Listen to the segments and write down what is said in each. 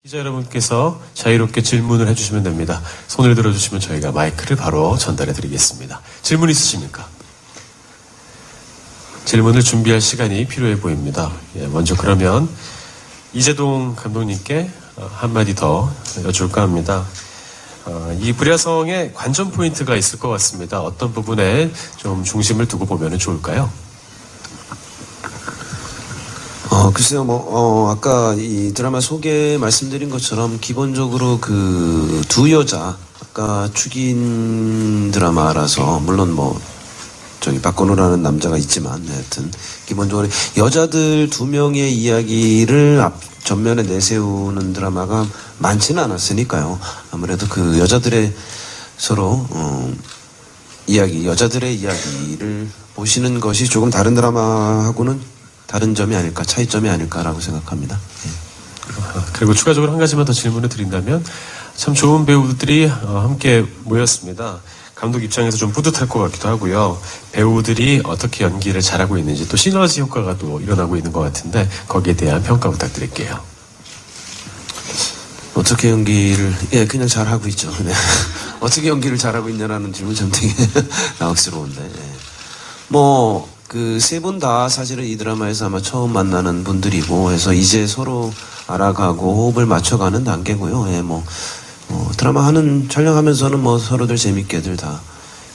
기자 여러분께서 자유롭게 질문을 해주시면 됩니다. 손을 들어주시면 저희가 마이크를 바로 전달해 드리겠습니다. 질문 있으십니까? 질문을 준비할 시간이 필요해 보입니다. 먼저 그러면 이재동 감독님께 한마디 더 여쭐까 합니다. 이 불야성의 관전 포인트가 있을 것 같습니다. 어떤 부분에 좀 중심을 두고 보면 좋을까요? 글쎄요, 아까 이 드라마 소개 말씀드린 것처럼 기본적으로 그 두 여자, 아까 축인 드라마라서, 물론 박건우라는 남자가 있지만, 하여튼, 기본적으로 여자들 두 명의 이야기를 전면에 내세우는 드라마가 많지는 않았으니까요. 아무래도 그 여자들의 서로, 여자들의 이야기를 보시는 것이 조금 다른 드라마하고는 다른 점이 아닐까, 차이점이 아닐까라고 생각합니다. 그리고 추가적으로 한 가지만 더 질문을 드린다면 참 좋은 배우들이 함께 모였습니다. 감독 입장에서 좀 뿌듯할 것 같기도 하고요. 배우들이 어떻게 연기를 잘하고 있는지 또 시너지 효과가 또 일어나고 있는 것 같은데 거기에 대한 평가 부탁드릴게요. 어떻게 연기를, 그냥 잘하고 있죠. 네. 어떻게 연기를 잘하고 있냐라는 질문 참 되게 당혹스러운데. 그 세 분 다 사실은 이 드라마에서 아마 처음 만나는 분들이고 해서 이제 서로 알아가고 호흡을 맞춰가는 단계고요. 드라마 촬영하면서는 서로들 재밌게들 다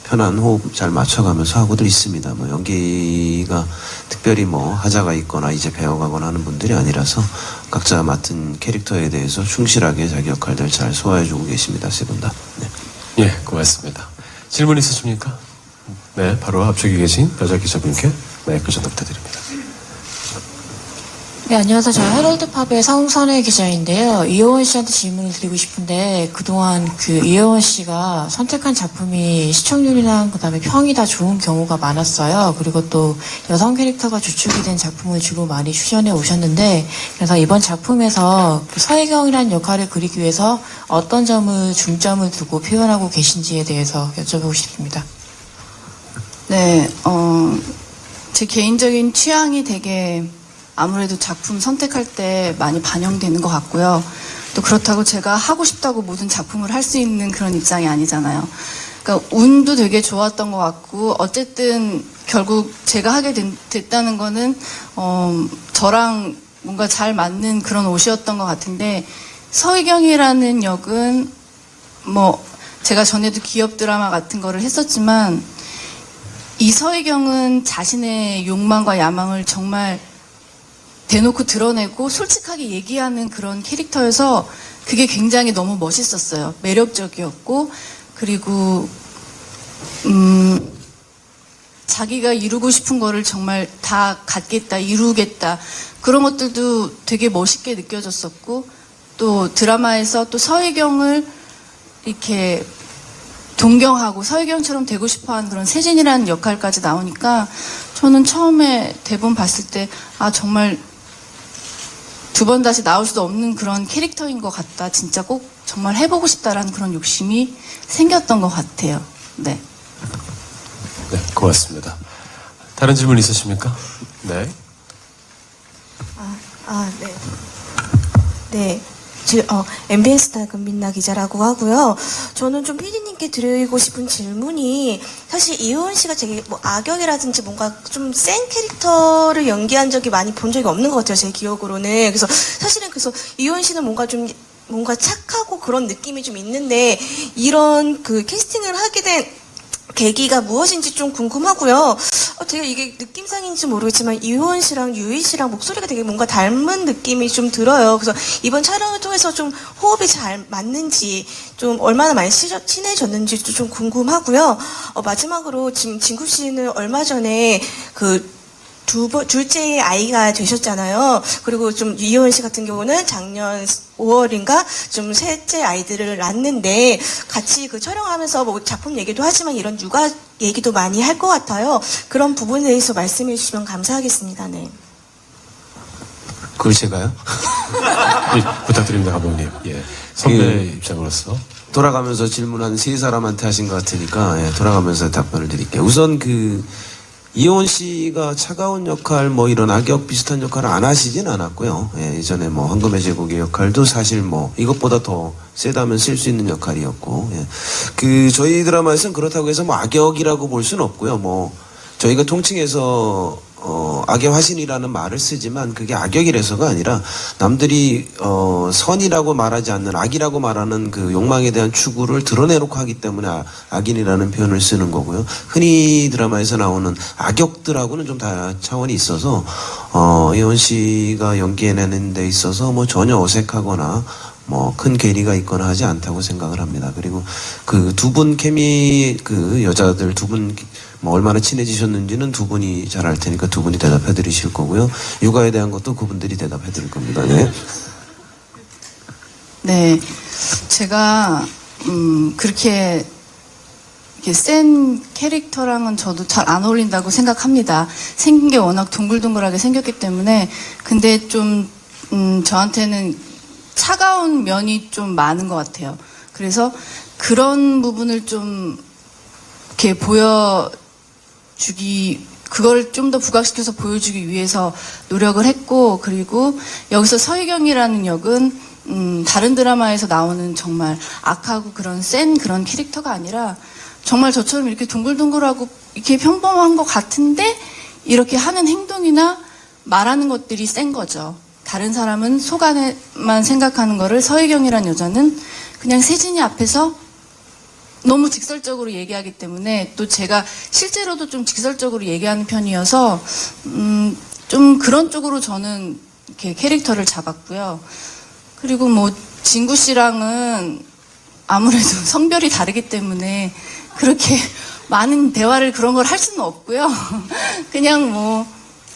편한 호흡 잘 맞춰가면서 하고들 있습니다. 연기가 특별히 하자가 있거나 이제 배워가거나 하는 분들이 아니라서 각자 맡은 캐릭터에 대해서 충실하게 자기 역할들 잘 소화해주고 계십니다. 세 분 다. 네. 고맙습니다. 질문 있으십니까? 네, 바로 앞쪽에 계신 여자 기자분께 마이크 전달 부탁드립니다. 네, 안녕하세요. 저는 헤럴드팝의 성선혜 기자인데요. 이효원 씨한테 질문을 드리고 싶은데 그동안 이효원 씨가 선택한 작품이 시청률이랑 그다음에 평이 다 좋은 경우가 많았어요. 그리고 또 여성 캐릭터가 주축이 된 작품을 주로 많이 출연해 오셨는데 그래서 이번 작품에서 서혜경이라는 역할을 그리기 위해서 어떤 점을 중점을 두고 표현하고 계신지에 대해서 여쭤보고 싶습니다. 네, 제 개인적인 취향이 되게 아무래도 작품 선택할 때 많이 반영되는 것 같고요. 또 그렇다고 제가 하고 싶다고 모든 작품을 할 수 있는 그런 입장이 아니잖아요. 그러니까 운도 되게 좋았던 것 같고 어쨌든 결국 제가 하게 됐다는 거는 저랑 뭔가 잘 맞는 그런 옷이었던 것 같은데 서희경이라는 역은 제가 전에도 기업 드라마 같은 거를 했었지만 이 서희경은 자신의 욕망과 야망을 정말 대놓고 드러내고 솔직하게 얘기하는 그런 캐릭터여서 그게 굉장히 너무 멋있었어요. 매력적이었고 그리고 자기가 이루고 싶은 거를 정말 다 갖겠다, 이루겠다 그런 것들도 되게 멋있게 느껴졌었고 또 드라마에서 또 서희경을 이렇게 동경하고 서희경처럼 되고 싶어하는 그런 세진이라는 역할까지 나오니까 저는 처음에 대본 봤을 때 정말 두 번 다시 나올 수도 없는 그런 캐릭터인 것 같다. 진짜 꼭 정말 해보고 싶다라는 그런 욕심이 생겼던 것 같아요. 네. 네, 고맙습니다. 다른 질문 있으십니까? 네. 네. 네. MBS 스타 금민나 기자라고 하고요. 저는 좀 PD님께 드리고 싶은 질문이 사실 이효원 씨가 되게 악역이라든지 뭔가 좀 센 캐릭터를 연기한 적이 많이 본 적이 없는 것 같아요. 제 기억으로는. 그래서 사실은 이효원 씨는 뭔가 착하고 그런 느낌이 좀 있는데 이런 캐스팅을 하게 된 계기가 무엇인지 좀 궁금하고요. 되게 이게 느낌상인지 모르겠지만 이효원 씨랑 유희 씨랑 목소리가 되게 뭔가 닮은 느낌이 좀 들어요. 그래서 이번 촬영을 통해서 좀 호흡이 잘 맞는지 좀 얼마나 많이 친해졌는지도 좀 궁금하고요. 마지막으로 지금 진구 씨는 얼마 전에 둘째 아이가 되셨잖아요. 그리고 좀 이효원 씨 같은 경우는 작년 5월인가 좀 셋째 아이들을 낳는데 같이 촬영하면서 작품 얘기도 하지만 이런 육아 얘기도 많이 할 것 같아요. 그런 부분에 대해서 말씀해 주시면 감사하겠습니다. 네. 그걸 제가요? 부탁드립니다, 감독님. 선배 입장으로서. 돌아가면서 질문 한 세 사람한테 하신 것 같으니까, 돌아가면서 답변을 드릴게요. 우선 이효원 씨가 차가운 역할, 뭐 이런 악역 비슷한 역할을 안 하시진 않았고요. 예, 예전에 뭐 황금의 제국의 역할도 사실 뭐 이것보다 더 세다면 쓸 수 있는 역할이었고, 예. 그 저희 드라마에서는 그렇다고 해서 뭐 악역이라고 볼 수는 없고요. 뭐 저희가 통칭해서 악의 화신이라는 말을 쓰지만 그게 악역이라서가 아니라 남들이 선이라고 말하지 않는 악이라고 말하는 그 욕망에 대한 추구를 드러내놓고 하기 때문에 악인이라는 표현을 쓰는 거고요. 흔히 드라마에서 나오는 악역들하고는 좀 다 차원이 있어서 이효원 씨가 연기해내는 데 있어서 뭐 전혀 어색하거나 뭐 큰 괴리가 있거나 하지 않다고 생각을 합니다. 그리고 그 두 분 케미, 그 여자들 두 분 뭐 얼마나 친해지셨는지는 두 분이 잘 알 테니까 두 분이 대답해 드리실 거고요. 육아에 대한 것도 그분들이 대답해 드릴 겁니다. 네. 네, 제가 그렇게 이렇게 센 캐릭터랑은 저도 잘 안 어울린다고 생각합니다. 생긴 게 워낙 둥글둥글하게 생겼기 때문에. 근데 좀 저한테는 차가운 면이 좀 많은 것 같아요. 그래서 그런 부분을 좀 이렇게 그걸 좀 더 부각시켜서 보여주기 위해서 노력을 했고, 그리고 여기서 서희경이라는 역은 다른 드라마에서 나오는 정말 악하고 그런 센 그런 캐릭터가 아니라 정말 저처럼 이렇게 둥글둥글하고 이렇게 평범한 것 같은데 이렇게 하는 행동이나 말하는 것들이 센 거죠. 다른 사람은 속 안에만 생각하는 거를 서희경이라는 여자는 그냥 세진이 앞에서 너무 직설적으로 얘기하기 때문에, 또 제가 실제로도 좀 직설적으로 얘기하는 편이어서 좀 그런 쪽으로 저는 이렇게 캐릭터를 잡았고요. 그리고 뭐 진구 씨랑은 아무래도 성별이 다르기 때문에 그렇게 많은 대화를 그런 걸 할 수는 없고요. 그냥 뭐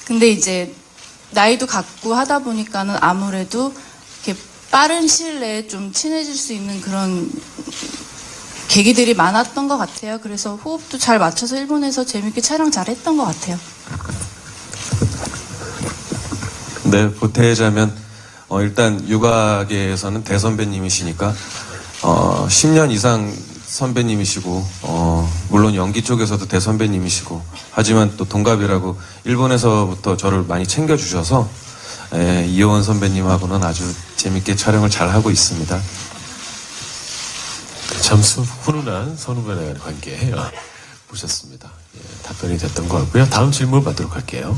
근데 이제 나이도 같고 하다 보니까는 아무래도 이렇게 빠른 시일 내에 좀 친해질 수 있는 그런 계기들이 많았던 것 같아요. 그래서 호흡도 잘 맞춰서 일본에서 재밌게 촬영 잘 했던 것 같아요. 네, 보태자면 일단 육아계에서는 대선배님이시니까 10년 이상 선배님이시고 물론 연기 쪽에서도 대선배님이시고, 하지만 또 동갑이라고 일본에서부터 저를 많이 챙겨주셔서 이효원 선배님하고는 아주 재밌게 촬영을 잘 하고 있습니다. 참 훈훈한 선후배의 관계 보셨습니다. 예, 답변이 됐던 것 같고요. 다음 질문 받도록 할게요.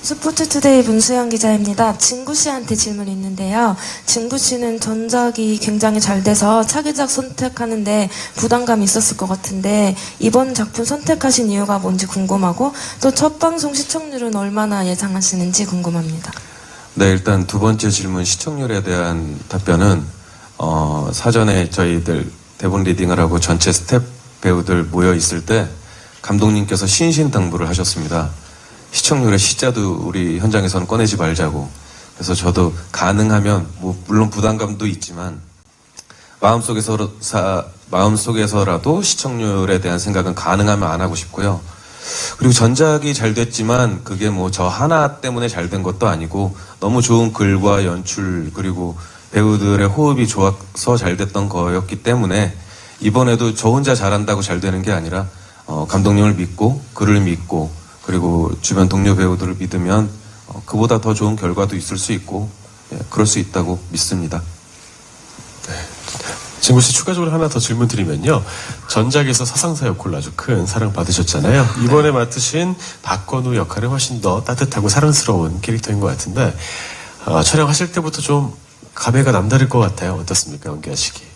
스포츠투데이 문수영 기자입니다. 진구 씨한테 질문이 있는데요. 진구 씨는 전작이 굉장히 잘 돼서 차기작 선택하는데 부담감이 있었을 것 같은데 이번 작품 선택하신 이유가 뭔지 궁금하고, 또 첫 방송 시청률은 얼마나 예상하시는지 궁금합니다. 네, 일단 두 번째 질문 시청률에 대한 답변은 사전에 저희들 대본 리딩을 하고 전체 스텝 배우들 모여 있을 때 감독님께서 신신당부를 하셨습니다. 시청률의 시자도 우리 현장에서는 꺼내지 말자고. 그래서 저도 가능하면 물론 부담감도 있지만 마음속에서라도 시청률에 대한 생각은 가능하면 안 하고 싶고요. 그리고 전작이 잘 됐지만 그게 뭐 저 하나 때문에 잘 된 것도 아니고 너무 좋은 글과 연출 그리고 배우들의 호흡이 좋아서 잘 됐던 거였기 때문에 이번에도 저 혼자 잘한다고 잘 되는 게 아니라 감독님을 믿고 글을 믿고 그리고 주변 동료 배우들을 믿으면 그보다 더 좋은 결과도 있을 수 있고, 예, 그럴 수 있다고 믿습니다. 네. 진구 씨 추가적으로 하나 더 질문 드리면요. 전작에서 서상사 역할로 아주 큰 사랑 받으셨잖아요. 이번에 맡으신 박건우 역할은 훨씬 더 따뜻하고 사랑스러운 캐릭터인 것 같은데 촬영하실 때부터 좀 감회가 남다를 것 같아요. 어떻습니까? 연기하시기.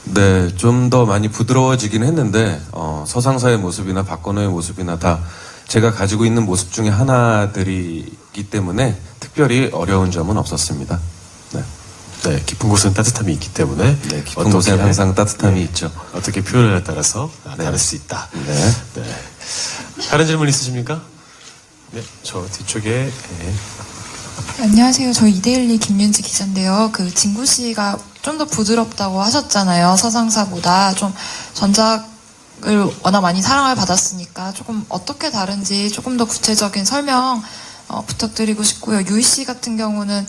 네, 좀 더 많이 부드러워지긴 했는데 서상사의 모습이나 박건우의 모습이나 다 제가 가지고 있는 모습 중에 하나들이기 때문에 특별히 어려운 점은 없었습니다. 네, 네, 깊은 곳은 따뜻함이 있기 때문에 네, 깊은 곳엔 항상 따뜻함이 있죠. 어떻게 표현에 따라서 네. 다를 수 있다. 네. 네. 다른 질문 있으십니까? 네, 저 뒤쪽에. 네. 안녕하세요. 저 이데일리 김윤지 기자인데요. 그 진구 씨가 좀 더 부드럽다고 하셨잖아요. 서상사보다 좀 전작을 워낙 많이 사랑을 받았으니까 조금 어떻게 다른지 조금 더 구체적인 설명 부탁드리고 싶고요. 유희 씨 같은 경우는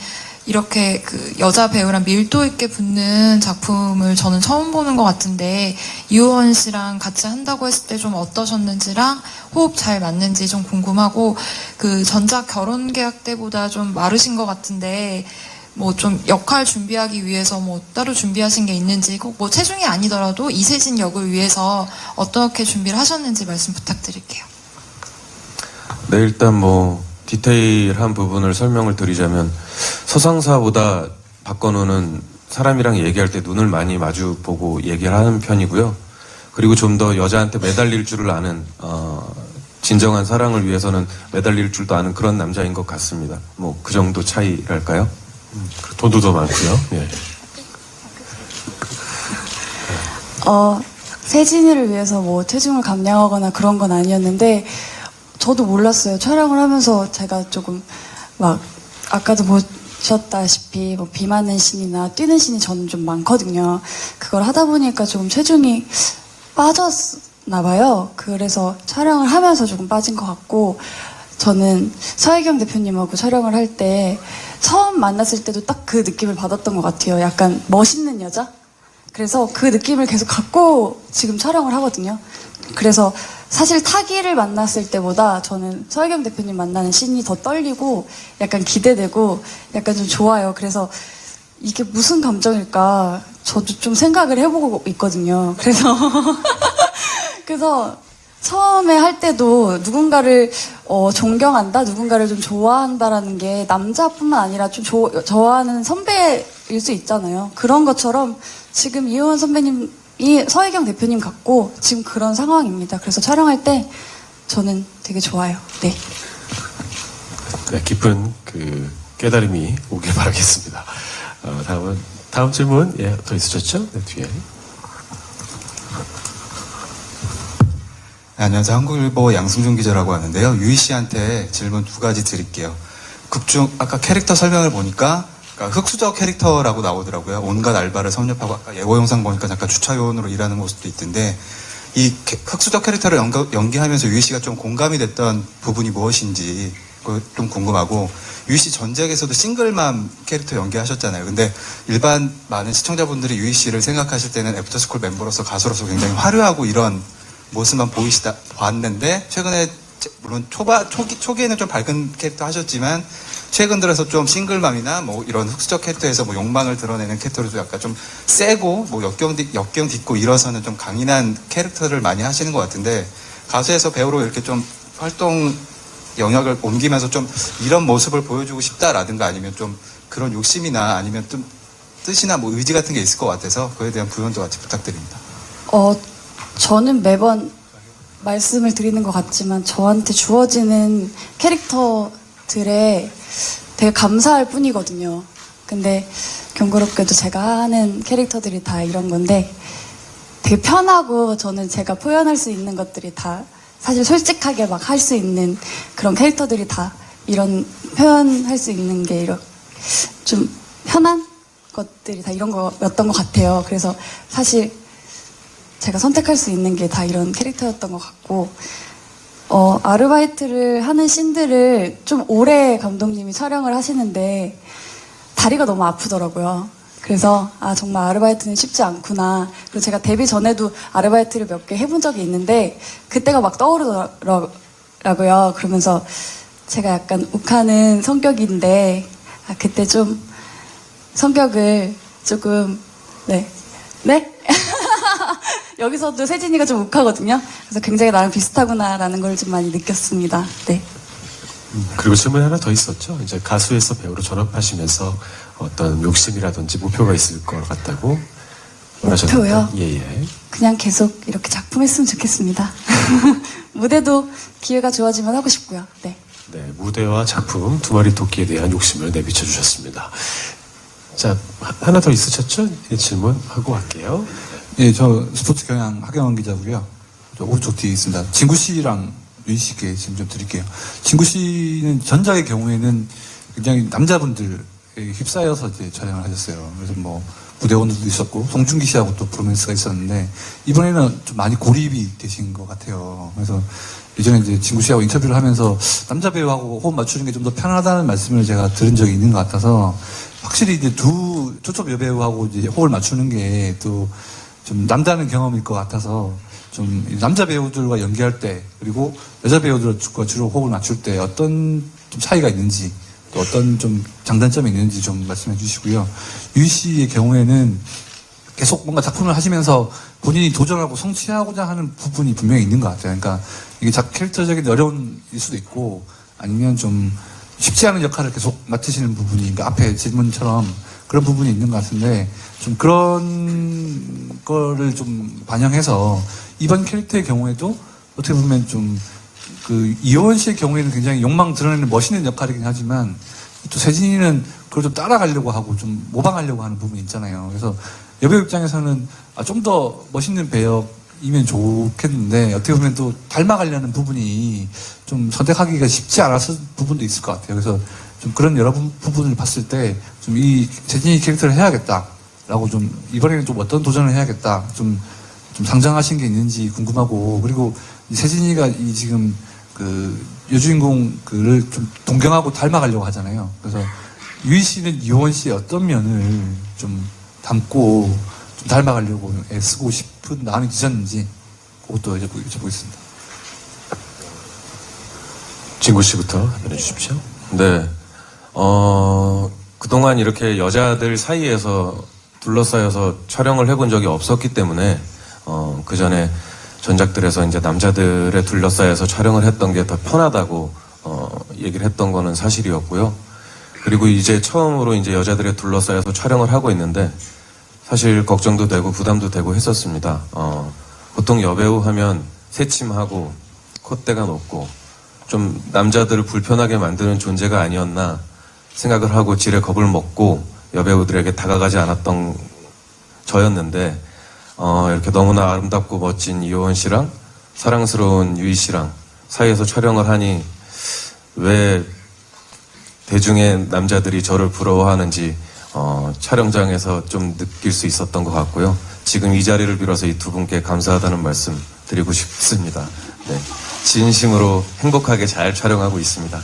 이렇게 그 여자 배우랑 밀도 있게 붙는 작품을 저는 처음 보는 것 같은데 이효원 씨랑 같이 한다고 했을 때 좀 어떠셨는지랑 호흡 잘 맞는지 좀 궁금하고 그 전작 결혼 계약 때보다 좀 마르신 것 같은데 뭐 좀 역할 준비하기 위해서 뭐 따로 준비하신 게 있는지 꼭 뭐 체중이 아니더라도 이세진 역을 위해서 어떻게 준비를 하셨는지 말씀 부탁드릴게요. 네, 일단 뭐 디테일한 부분을 설명을 드리자면 서상사보다 박건우는 사람이랑 얘기할 때 눈을 많이 마주 보고 얘기를 하는 편이고요. 그리고 좀 더 여자한테 매달릴 줄을 아는 진정한 사랑을 위해서는 매달릴 줄도 아는 그런 남자인 것 같습니다. 뭐 그 정도 차이랄까요? 돈도 더 많고요. 예. 세진이를 위해서 뭐 체중을 감량하거나 그런 건 아니었는데 저도 몰랐어요. 촬영을 하면서 제가 조금 막 아까도 보셨다시피 뭐 비 맞는 씬이나 뛰는 씬이 저는 좀 많거든요. 그걸 하다 보니까 조금 체중이 빠졌나 봐요. 그래서 촬영을 하면서 조금 빠진 것 같고 저는 서혜경 대표님하고 촬영을 할 때 처음 만났을 때도 딱 그 느낌을 받았던 것 같아요. 약간 멋있는 여자? 그래서 그 느낌을 계속 갖고 지금 촬영을 하거든요. 그래서 사실 타기를 만났을 때보다 저는 서혜경 대표님 만나는 씬이 더 떨리고 약간 기대되고 약간 좀 좋아요. 그래서 이게 무슨 감정일까 저도 좀 생각을 해보고 있거든요. 그래서 처음에 할 때도 누군가를 존경한다, 누군가를 좀 좋아한다라는 게 남자뿐만 아니라 좀 좋아하는 선배일 수 있잖아요. 그런 것처럼 지금 이효원 선배님이 서혜경 대표님 같고 지금 그런 상황입니다. 그래서 촬영할 때 저는 되게 좋아요. 네. 네, 깊은 그 깨달음이 오길 바라겠습니다. 다음 질문 더 있으셨죠? 네, 뒤에. 네, 안녕하세요. 한국일보 양승준 기자라고 하는데요. 유희 씨한테 질문 두 가지 드릴게요. 극중 아까 캐릭터 설명을 보니까 그러니까 흑수저 캐릭터라고 나오더라고요. 온갖 알바를 섭렵하고 아까 예고 영상 보니까 잠깐 주차 요원으로 일하는 모습도 있던데 이 흑수저 캐릭터를 연기하면서 유희 씨가 좀 공감이 됐던 부분이 무엇인지 좀 궁금하고 유희 씨 전작에서도 싱글맘 캐릭터 연기하셨잖아요. 근데 일반 많은 시청자분들이 유희 씨를 생각하실 때는 애프터스쿨 멤버로서 가수로서 굉장히 화려하고 이런 모습만 봤는데 최근에 물론 초기에는 좀 밝은 캐릭터 하셨지만 최근 들어서 좀 싱글맘이나 뭐 이런 흑수저 캐릭터에서 뭐 욕망을 드러내는 캐릭터로 좀 약간 좀 세고 뭐 역경 딛고 일어서는 좀 강인한 캐릭터를 많이 하시는 것 같은데 가수에서 배우로 이렇게 좀 활동 영역을 옮기면서 좀 이런 모습을 보여주고 싶다라든가 아니면 좀 그런 욕심이나 아니면 좀 뜻이나 뭐 의지 같은 게 있을 것 같아서 그에 대한 부연도 같이 부탁드립니다. 저는 매번 말씀을 드리는 것 같지만 저한테 주어지는 캐릭터들에 되게 감사할 뿐이거든요. 근데 경고롭게도 제가 하는 캐릭터들이 다 이런 건데 되게 편하고 저는 제가 표현할 수 있는 것들이 다 사실 솔직하게 막 할 수 있는 그런 캐릭터들이 다 이런 표현할 수 있는 게 이런 좀 편한 것들이 다 이런 거였던 것 같아요. 그래서 사실 제가 선택할 수 있는 게 다 이런 캐릭터였던 것 같고 아르바이트를 하는 씬들을 좀 오래 감독님이 촬영을 하시는데 다리가 너무 아프더라고요. 그래서 정말 아르바이트는 쉽지 않구나. 그리고 제가 데뷔 전에도 아르바이트를 몇 개 해본 적이 있는데 그때가 막 떠오르더라고요. 그러면서 제가 약간 욱하는 성격인데 그때 좀 성격을 조금 네? 여기서도 세진이가 좀 욱하거든요. 그래서 굉장히 나랑 비슷하구나라는 걸 좀 많이 느꼈습니다. 네. 그리고 질문 하나 더 있었죠. 이제 가수에서 배우로 전업하시면서 어떤 욕심이라든지 목표가 있을 것 같다고 말하셨는데. 목표요? 예. 그냥 계속 이렇게 작품 했으면 좋겠습니다. 무대도 기회가 좋아지면 하고 싶고요. 네. 네, 무대와 작품 두 마리 토끼에 대한 욕심을 내비쳐 주셨습니다. 자, 하나 더 있으셨죠? 질문하고 갈게요. 예, 저 스포츠 경향 하경원 기자고요. 저 오른쪽 뒤에 있습니다. 진구 씨랑 유희 씨께 질문 좀 드릴게요. 진구 씨는 전작의 경우에는 굉장히 남자분들 휩싸여서 이제 촬영을 하셨어요. 그래서 뭐 구대원도 있었고 송중기 씨하고 또 브로맨스가 있었는데 이번에는 좀 많이 고립이 되신 것 같아요. 그래서 예전에 이제 진구 씨하고 인터뷰를 하면서 남자 배우하고 호흡 맞추는 게 좀 더 편하다는 말씀을 제가 들은 적이 있는 것 같아서 확실히 이제 두 초첩 여배우하고 이제 호흡을 맞추는 게 또 좀 남다른 경험일 것 같아서 좀 남자 배우들과 연기할 때 그리고 여자 배우들과 주로 호흡을 맞출 때 어떤 좀 차이가 있는지 또 어떤 좀 장단점이 있는지 좀 말씀해 주시고요. 유희 씨의 경우에는 계속 뭔가 작품을 하시면서 본인이 도전하고 성취하고자 하는 부분이 분명히 있는 것 같아요. 그러니까 이게 캐릭터적인 어려운 일 수도 있고 아니면 좀 쉽지 않은 역할을 계속 맡으시는 부분이 그러니까 앞에 질문처럼 그런 부분이 있는 것 같은데 좀 그런 거를 좀 반영해서 이번 캐릭터의 경우에도 어떻게 보면 좀 그 이효원 씨의 경우에는 굉장히 욕망 드러내는 멋있는 역할이긴 하지만 또 세진이는 그걸 좀 따라가려고 하고 좀 모방하려고 하는 부분이 있잖아요. 그래서 여배우 입장에서는 좀 더 멋있는 배역이면 좋겠는데 어떻게 보면 또 닮아가려는 부분이 좀 선택하기가 쉽지 않았을 부분도 있을 것 같아요. 그래서 좀 그런 여러 부분을 봤을 때 좀 이 세진이 캐릭터를 해야겠다라고 좀 이번에는 좀 어떤 도전을 해야겠다 좀 상정하신 게 있는지 궁금하고 그리고 이 세진이가 이 지금 그 여주인공을 좀 동경하고 닮아가려고 하잖아요. 그래서 유희 씨는 이효원 씨의 어떤 면을 좀 담고 좀 닮아가려고 애쓰고 싶은 마음이 드셨는지 그것도 여쭤보겠습니다. 진구 씨부터 답변해 주십시오. 네. 그동안 이렇게 여자들 사이에서 둘러싸여서 촬영을 해본 적이 없었기 때문에, 그 전에 전작들에서 이제 남자들에 둘러싸여서 촬영을 했던 게 더 편하다고, 얘기를 했던 거는 사실이었고요. 그리고 이제 처음으로 이제 여자들에 둘러싸여서 촬영을 하고 있는데, 사실 걱정도 되고 부담도 되고 했었습니다. 보통 여배우 하면 새침하고 콧대가 높고, 좀 남자들을 불편하게 만드는 존재가 아니었나 생각을 하고 지레 겁을 먹고 여배우들에게 다가가지 않았던 저였는데 이렇게 너무나 아름답고 멋진 이효원 씨랑 사랑스러운 유희 씨랑 사이에서 촬영을 하니 왜 대중의 남자들이 저를 부러워하는지 촬영장에서 좀 느낄 수 있었던 것 같고요. 지금 이 자리를 빌어서 이 두 분께 감사하다는 말씀 드리고 싶습니다. 네. 진심으로 행복하게 잘 촬영하고 있습니다.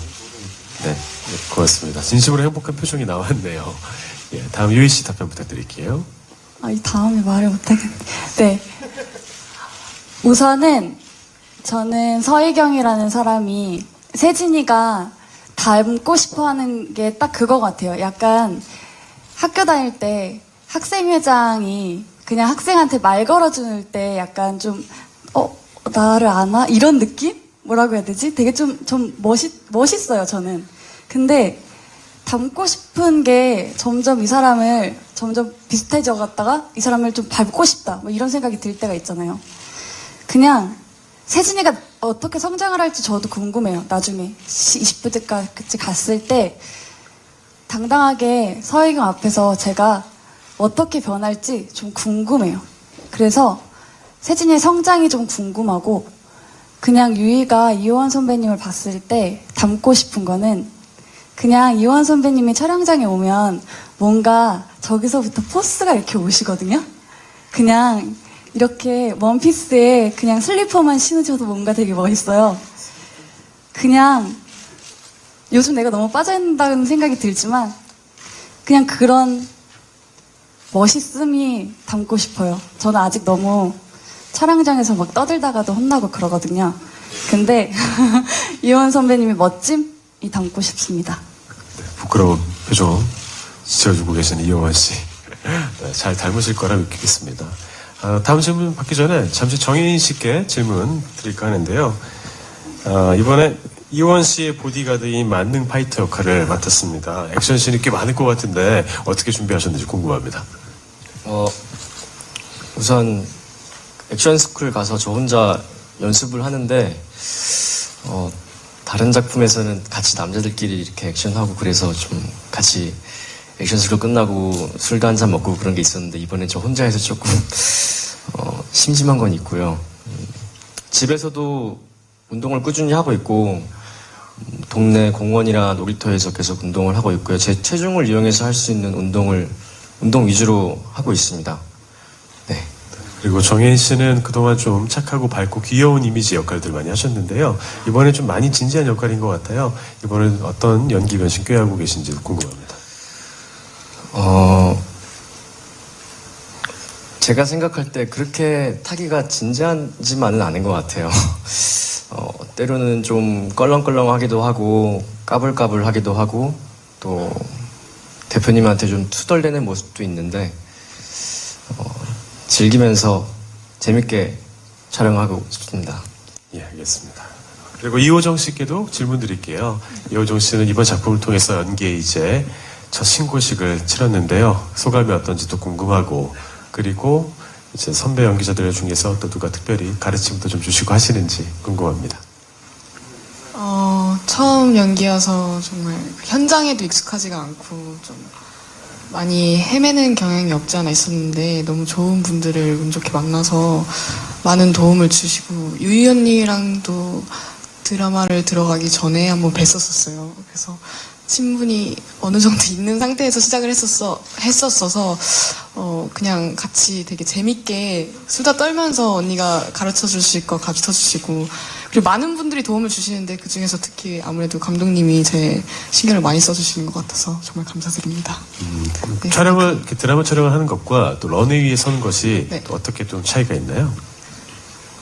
네. 네, 고맙습니다. 진심으로 행복한 표정이 나왔네요. 예, 다음 유희 씨 답변 부탁드릴게요. 이 다음에 말을 못하겠네. 네. 우선은 저는 서희경이라는 사람이 세진이가 닮고 싶어 하는 게 딱 그거 같아요. 약간 학교 다닐 때 학생회장이 그냥 학생한테 말 걸어줄 때 약간 좀, 나를 아나? 이런 느낌? 뭐라고 해야 되지? 되게 좀 멋있어요, 저는. 근데 닮고 싶은 게 점점 이 사람을 점점 비슷해져 갔다가 이 사람을 좀 밟고 싶다. 뭐 이런 생각이 들 때가 있잖아요. 그냥 세진이가 어떻게 성장을 할지 저도 궁금해요. 나중에 20대까지 갔을 때 당당하게 서희경 앞에서 제가 어떻게 변할지 좀 궁금해요. 그래서 세진이의 성장이 좀 궁금하고 그냥 유희가 이효원 선배님을 봤을 때 닮고 싶은 거는 그냥 이효원 선배님이 촬영장에 오면 뭔가 저기서부터 포스가 이렇게 오시거든요. 그냥 이렇게 원피스에 그냥 슬리퍼만 신으셔도 뭔가 되게 멋있어요. 그냥 요즘 내가 너무 빠져있다는 생각이 들지만 그냥 그런 멋있음이 담고 싶어요. 저는 아직 너무 촬영장에서 막 떠들다가도 혼나고 그러거든요. 근데 이효원 선배님의 멋짐이 담고 싶습니다. 네, 부끄러운 표정 지어주고 계신 이효원 씨. 네, 잘 닮으실 거라 믿겠습니다. 다음 질문 받기 전에 잠시 정인 씨께 질문 드릴까 하는데요. 이번에 이효원 씨의 보디가드인 만능 파이터 역할을 맡았습니다. 액션씬이 꽤 많을 것 같은데 어떻게 준비하셨는지 궁금합니다. 우선 액션 스쿨 가서 저 혼자 연습을 하는데 다른 작품에서는 같이 남자들끼리 이렇게 액션하고 그래서 좀 같이 액션 스쿨 끝나고 술도 한잔 먹고 그런 게 있었는데 이번엔 저 혼자 해서 조금 심심한 건 있고요. 집에서도 운동을 꾸준히 하고 있고 동네 공원이나 놀이터에서 계속 운동을 하고 있고요. 제 체중을 이용해서 할 수 있는 운동 위주로 하고 있습니다. 네. 그리고 정혜인 씨는 그동안 좀 착하고 밝고 귀여운 이미지 역할들 많이 하셨는데요. 이번에 좀 많이 진지한 역할인 것 같아요. 이번엔 어떤 연기 변신 꾀하고 계신지 궁금합니다. 제가 생각할 때 그렇게 타기가 진지하지만은 않은 것 같아요. 때로는 좀 껄렁껄렁하기도 하고 까불까불하기도 하고 또 대표님한테 좀 투덜대는 모습도 있는데 즐기면서 재밌게 촬영하고 싶습니다. 예, 알겠습니다. 그리고 이호정 씨께도 질문 드릴게요. 이호정 씨는 이번 작품을 통해서 연기에 이제 첫 신고식을 치렀는데요. 소감이 어떤지도 궁금하고, 그리고 이제 선배 연기자들 중에서 또 누가 특별히 가르침도 좀 주시고 하시는지 궁금합니다. 처음 연기여서 정말 현장에도 익숙하지가 않고 좀 많이 헤매는 경향이 없지 않아 있었는데 너무 좋은 분들을 운 좋게 만나서 많은 도움을 주시고 유희 언니랑도 드라마를 들어가기 전에 한번 뵀었었어요. 그래서 친분이 어느 정도 있는 상태에서 시작을 했었어서 그냥 같이 되게 재밌게 수다 떨면서 언니가 가르쳐 주실 거 가르쳐 주시고 그리고 많은 분들이 도움을 주시는데 그 중에서 특히 아무래도 감독님이 제 신경을 많이 써주시는 것 같아서 정말 감사드립니다. 네. 촬영을 드라마 촬영을 하는 것과 또 런웨이에 서는 것이 네. 또 어떻게 좀 차이가 있나요?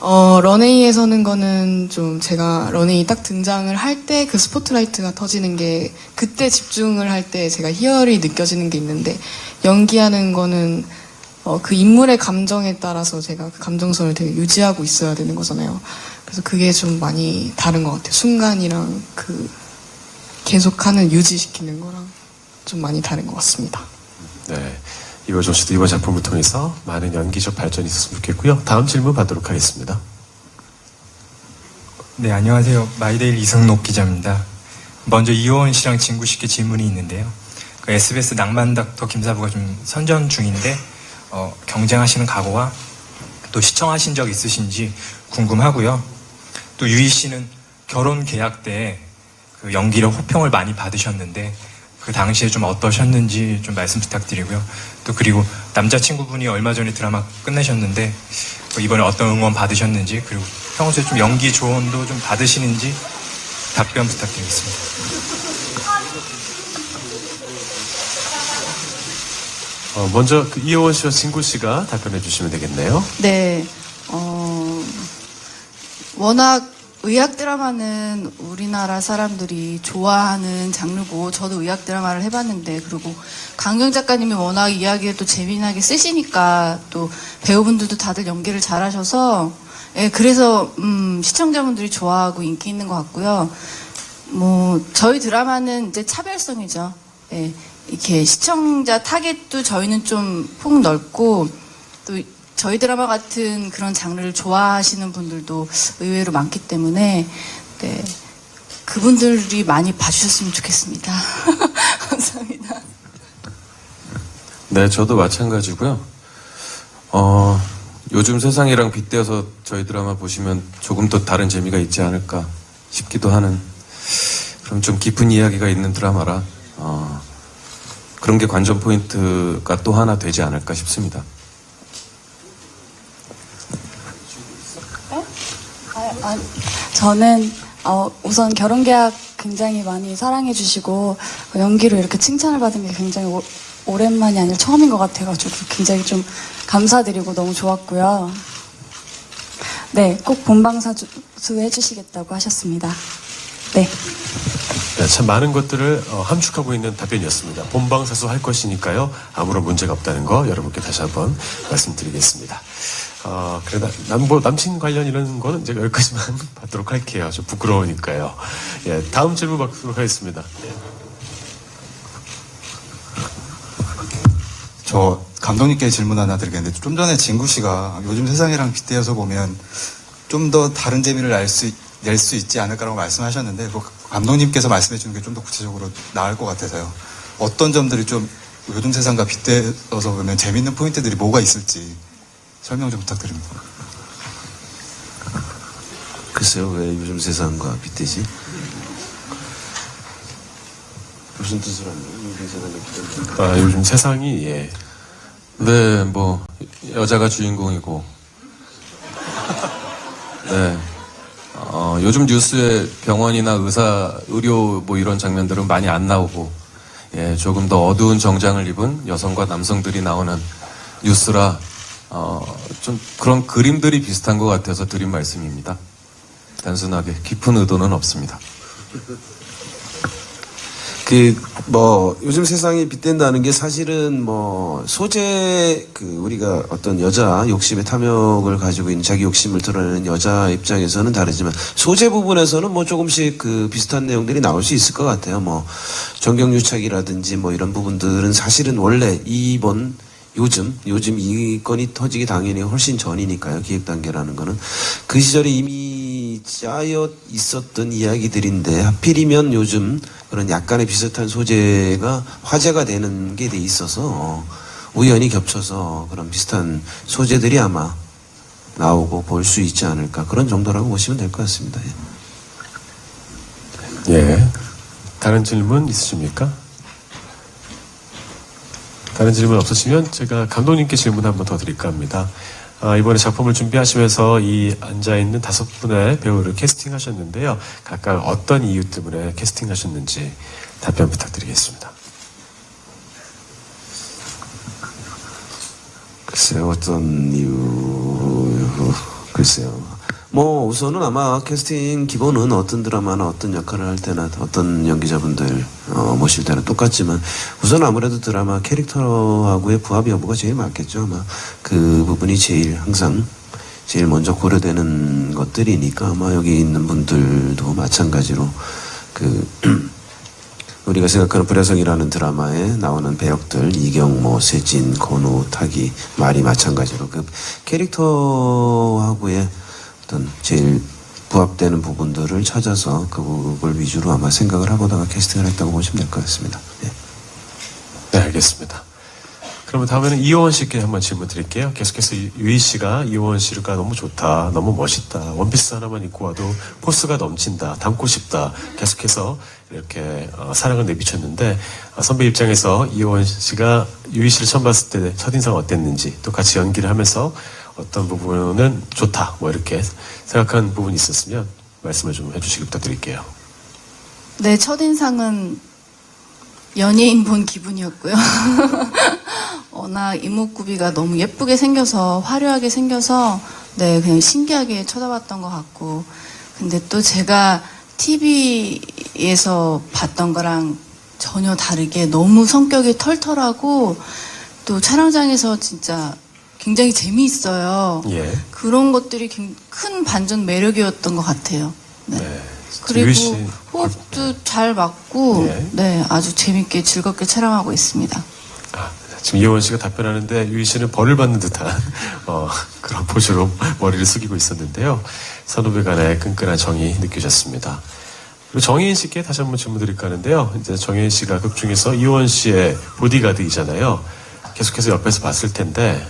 런웨이에 서는 거는 좀 제가 런웨이 딱 등장을 할 때 그 스포트라이트가 터지는 게 그때 집중을 할 때 제가 희열이 느껴지는 게 있는데 연기하는 거는 그 인물의 감정에 따라서 제가 그 감정선을 되게 유지하고 있어야 되는 거잖아요. 그래서 그게 좀 많이 다른 것 같아요. 순간이랑 그 계속하는 유지시키는 거랑 좀 많이 다른 것 같습니다. 네. 이호정 씨도 이번 작품을 통해서 많은 연기적 발전이 있었으면 좋겠고요. 다음 질문 받도록 하겠습니다. 네, 안녕하세요. 마이데일 이승록 기자입니다. 먼저 이호원 씨랑 진구 씨께 질문이 있는데요. 그 SBS 낭만 닥터 김사부가 좀 선전 중인데 경쟁하시는 각오와 또 시청하신 적 있으신지 궁금하고요. 또 유희 씨는 결혼 계약 때 그 연기력 호평을 많이 받으셨는데 그 당시에 좀 어떠셨는지 좀 말씀 부탁드리고요. 또 그리고 남자친구분이 얼마 전에 드라마 끝내셨는데 이번에 어떤 응원 받으셨는지 그리고 평소에 좀 연기 조언도 좀 받으시는지 답변 부탁드리겠습니다. 먼저 이호원 씨와 진구 씨가 답변해 주시면 되겠네요. 네, 워낙 의학 드라마는 우리나라 사람들이 좋아하는 장르고 저도 의학 드라마를 해봤는데 그리고 강경 작가님이 워낙 이야기를 또 재미나게 쓰시니까 또 배우분들도 다들 연기를 잘하셔서 예, 그래서 시청자분들이 좋아하고 인기 있는 것 같고요. 뭐 저희 드라마는 이제 차별성이죠. 예, 이렇게 시청자 타겟도 저희는 좀 폭 넓고 또 저희 드라마 같은 그런 장르를 좋아하시는 분들도 의외로 많기 때문에 네, 그분들이 많이 봐주셨으면 좋겠습니다. 감사합니다. 네, 저도 마찬가지고요. 요즘 세상이랑 빗대어서 저희 드라마 보시면 조금 더 다른 재미가 있지 않을까 싶기도 하는 그럼 좀 깊은 이야기가 있는 드라마라 그런 게 관전 포인트가 또 하나 되지 않을까 싶습니다. 저는 우선 결혼계약 굉장히 많이 사랑해주시고 연기로 이렇게 칭찬을 받은 게 굉장히 오랜만이 아니라 처음인 것 같아가지고 굉장히 좀 감사드리고 너무 좋았고요. 네, 꼭 본방사수 해주시겠다고 하셨습니다. 네. 네, 참 많은 것들을 함축하고 있는 답변이었습니다. 본방사수 할 것이니까요. 아무런 문제가 없다는 거 여러분께 다시 한번 말씀드리겠습니다. 그래, 남친 관련 이런 거는 이제 여기까지만 받도록 할게요. 좀 부끄러우니까요. 예, 다음 질문 받도록 하겠습니다. 저 감독님께 질문 하나 드리겠는데 좀 전에 진구 씨가 요즘 세상이랑 빗대어서 보면 좀 더 다른 재미를 낼 수 있지 않을까라고 말씀하셨는데 그 감독님께서 말씀해 주는 게 좀 더 구체적으로 나을 것 같아서요. 어떤 점들이 좀 요즘 세상과 빗대어서 보면 재밌는 포인트들이 뭐가 있을지 설명 좀 부탁드립니다. 글쎄요, 왜 요즘 세상과 빗대지? 무슨 뜻을 하나요? 요즘 세상의 기자님. 아, 요즘 세상이, 예. 네, 뭐 여자가 주인공이고, 네. 요즘 뉴스에 병원이나 의료 뭐 이런 장면들은 많이 안 나오고, 예, 조금 더 어두운 정장을 입은 여성과 남성들이 나오는 뉴스라, 좀 그런 그림들이 비슷한 것 같아서 드린 말씀입니다. 단순하게 깊은 의도는 없습니다. 요즘 세상이 빗댄다는 게 사실은 우리가 어떤 여자 욕심의 탐욕을 가지고 있는 자기 욕심을 드러내는 여자 입장에서는 다르지만 소재 부분에서는 조금씩 비슷한 내용들이 나올 수 있을 것 같아요. 정경유착이라든지 이런 부분들은 사실은 원래 요즘 이 건이 터지기 당연히 훨씬 전이니까요. 기획 단계라는 거는 그 시절에 이미 짜여 있었던 이야기들인데 하필이면 요즘 그런 약간의 비슷한 소재가 화제가 되는 게 돼 있어서 우연히 겹쳐서 그런 비슷한 소재들이 아마 나오고 볼 수 있지 않을까 그런 정도라고 보시면 될 것 같습니다. 예. 다른 질문 있으십니까? 다른 질문 없으시면 제가 감독님께 질문 한 번 더 드릴까 합니다. 이번에 작품을 준비하시면서 이 앉아있는 5분의 배우를 캐스팅하셨는데요. 각각 어떤 이유 때문에 캐스팅하셨는지 답변 부탁드리겠습니다. 글쎄요, 어떤 이유, 글쎄요. 우선은 아마 캐스팅 기본은 어떤 드라마나 어떤 역할을 할 때나 어떤 연기자분들 모실 때나 똑같지만 우선 아무래도 드라마 캐릭터하고의 부합 여부가 제일 많겠죠. 아마 그 부분이 항상 제일 먼저 고려되는 것들이니까 아마 여기 있는 분들도 마찬가지로 우리가 생각하는 불야성이라는 드라마에 나오는 배역들 이경모, 세진, 건우, 타기, 말이 마찬가지로 그 캐릭터하고의 어떤 제일 부합되는 부분들을 찾아서 그걸 위주로 아마 생각을 하고다가 캐스팅을 했다고 보시면 될 것 같습니다. 네. 네, 알겠습니다. 그러면 다음에는 이효원 씨께 한번 질문 드릴게요. 계속해서 유희 씨가 이효원 씨가 너무 좋다, 너무 멋있다, 원피스 하나만 입고 와도 포스가 넘친다, 닮고 싶다, 계속해서 이렇게 사랑을 내비쳤는데 선배 입장에서 이효원 씨가 유희 씨를 처음 봤을 때 첫인상 어땠는지 또 같이 연기를 하면서 어떤 부분은 좋다, 이렇게 생각한 부분이 있었으면 말씀을 좀 해주시기 부탁드릴게요. 네, 첫인상은 연예인 본 기분이었고요. 워낙 이목구비가 너무 예쁘게 생겨서, 화려하게 생겨서, 네, 그냥 신기하게 쳐다봤던 것 같고, 근데 또 제가 TV에서 봤던 거랑 전혀 다르게 너무 성격이 털털하고, 또 촬영장에서 진짜 굉장히 재미있어요. 예. 그런 것들이 큰 반전 매력이었던 것 같아요. 네. 네. 그리고 유희 씨 호흡도 잘 맞고, 예. 네, 아주 재밌게 즐겁게 촬영하고 있습니다. 지금 이효원 씨가 답변하는데 유희 씨는 벌을 받는 듯한 그런 포즈로 머리를 숙이고 있었는데요. 선후배 간의 끈끈한 정이 느껴졌습니다. 그리고 정혜인 씨께 다시 한번 질문 드릴까 하는데요. 이제 정혜인 씨가 극 중에서 이효원 씨의 보디가드이잖아요. 계속해서 옆에서 봤을 텐데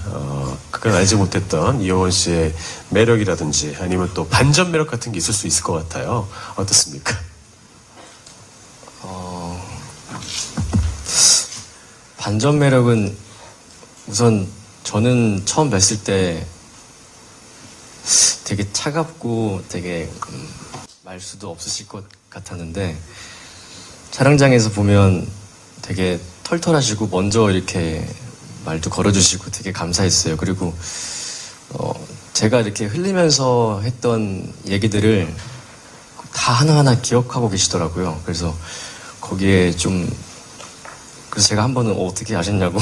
그건 알지 못했던 이효원 씨의 매력이라든지 아니면 또 반전 매력 같은 게 있을 수 있을 것 같아요. 어떻습니까? 반전 매력은 우선 저는 처음 뵀을 때 되게 차갑고 되게 말수도 없으실 것 같았는데 촬영장에서 보면 되게 털털하시고 먼저 이렇게 말도 걸어주시고 되게 감사했어요. 그리고 제가 이렇게 흘리면서 했던 얘기들을 다 하나하나 기억하고 계시더라고요. 그래서 거기에 그래서 제가 한 번은 어떻게 아셨냐고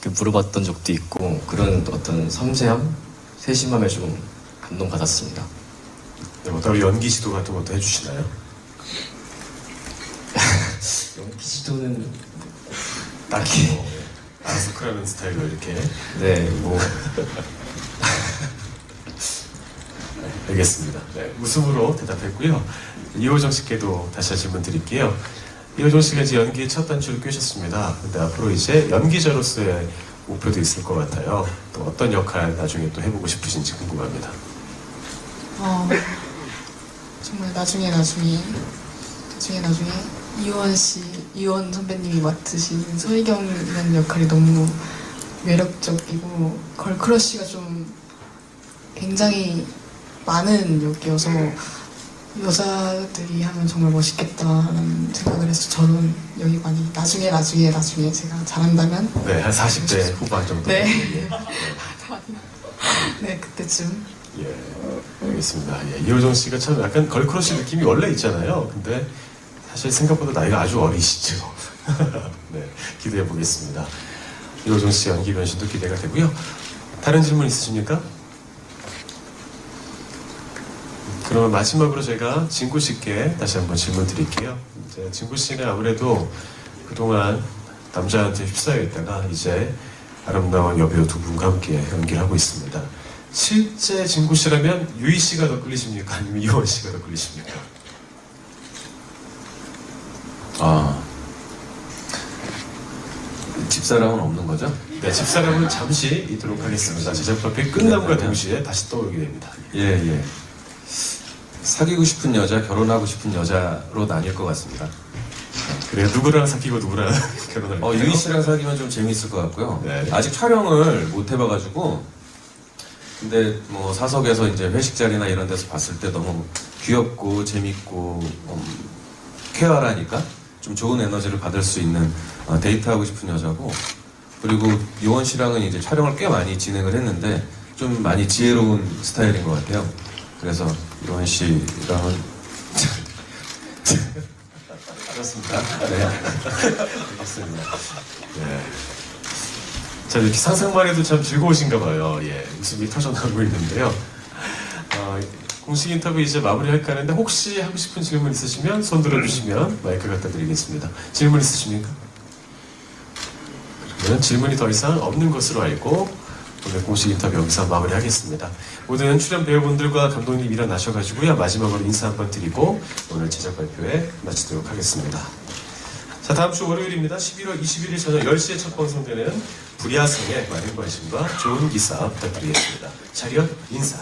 물어봤던 적도 있고 그런 어떤 섬세함, 세심함에 좀 감동받았습니다. 네, 따로 연기 지도 같은 것도 해주시나요? 연기 지도는 딱히 알아서 그러는 스타일로 이렇게. 네, 알겠습니다. 네, 웃음으로 대답했고요. 이호정 씨께도 다시 질문 드릴게요. 이호정 씨가 이제 연기에 첫 단추를 꿰셨습니다. 근데 앞으로 이제 연기자로서의 목표도 있을 것 같아요. 또 어떤 역할 나중에 또 해보고 싶으신지 궁금합니다. 정말 나중에 이원 선배님이 맡으신 서희경이라는 역할이 너무 매력적이고 걸크러쉬가 좀 굉장히 많은 역이어서 여자들이 하면 정말 멋있겠다라는 생각을 해서 저는 여기 많이 나중에 제가 잘한다면 네, 한 40대 후반 정도. 네. 예. 네 그때쯤 예, 알겠습니다. 예, 이호정 씨가 참 약간 걸크러쉬 느낌이 원래 있잖아요. 근데 사실 생각보다 나이가 아주 어리시죠. 네, 기대해 보겠습니다. 이호정 씨 연기 변신도 기대가 되고요. 다른 질문 있으십니까? 그러면 마지막으로 제가 진구 씨께 다시 한번 질문 드릴게요. 이제 진구 씨는 아무래도 그동안 남자한테 휩싸여 있다가 이제 아름다운 여배우 두 분과 함께 연기를 하고 있습니다. 실제 진구 씨라면 유희 씨가 더 끌리십니까? 아니면 이원 씨가 더 끌리십니까? 집사람은 없는 거죠? 네, 집사람은 잠시 있도록 하겠습니다. 제작 발표 끝남과 동시에 다시 떠오르게 됩니다. 예. 사귀고 싶은 여자, 결혼하고 싶은 여자로 나뉠 것 같습니다. 그래요? 누구랑 사귀고 누구랑 결혼할까요? 유희 씨랑 사귀면 좀 재밌을 것 같고요. 네. 아직 촬영을 못 해봐가지고, 근데 뭐 사석에서 이제 회식 자리나 이런 데서 봤을 때 너무 귀엽고 재밌고 쾌활하니까 좀 좋은 에너지를 받을 수 있는 데이트하고 싶은 여자고, 그리고 요원 씨랑은 이제 촬영을 꽤 많이 진행을 했는데 좀 많이 지혜로운 스타일인 것 같아요. 그래서 요원 씨랑은 그렇습니다. 네. 알겠습니다. 네. 자, 이렇게 상상만 해도 참 즐거우신가 봐요. 예, 웃음이 터져나오고 있는데요. 공식 인터뷰 이제 마무리할까 하는데 혹시 하고 싶은 질문 있으시면 손 들어주시면 마이크 갖다 드리겠습니다. 질문 있으십니까? 그러면 질문이 더 이상 없는 것으로 알고 오늘 공식 인터뷰 여기서 마무리하겠습니다. 모든 출연 배우분들과 감독님 일어나셔가지고요. 마지막으로 인사 한번 드리고 오늘 제작 발표회 마치도록 하겠습니다. 자, 다음 주 월요일입니다. 11월 21일 저녁 10시에 첫 방송되는 불야성의 많은 관심과 좋은 기사 부탁드리겠습니다. 차렷 인사.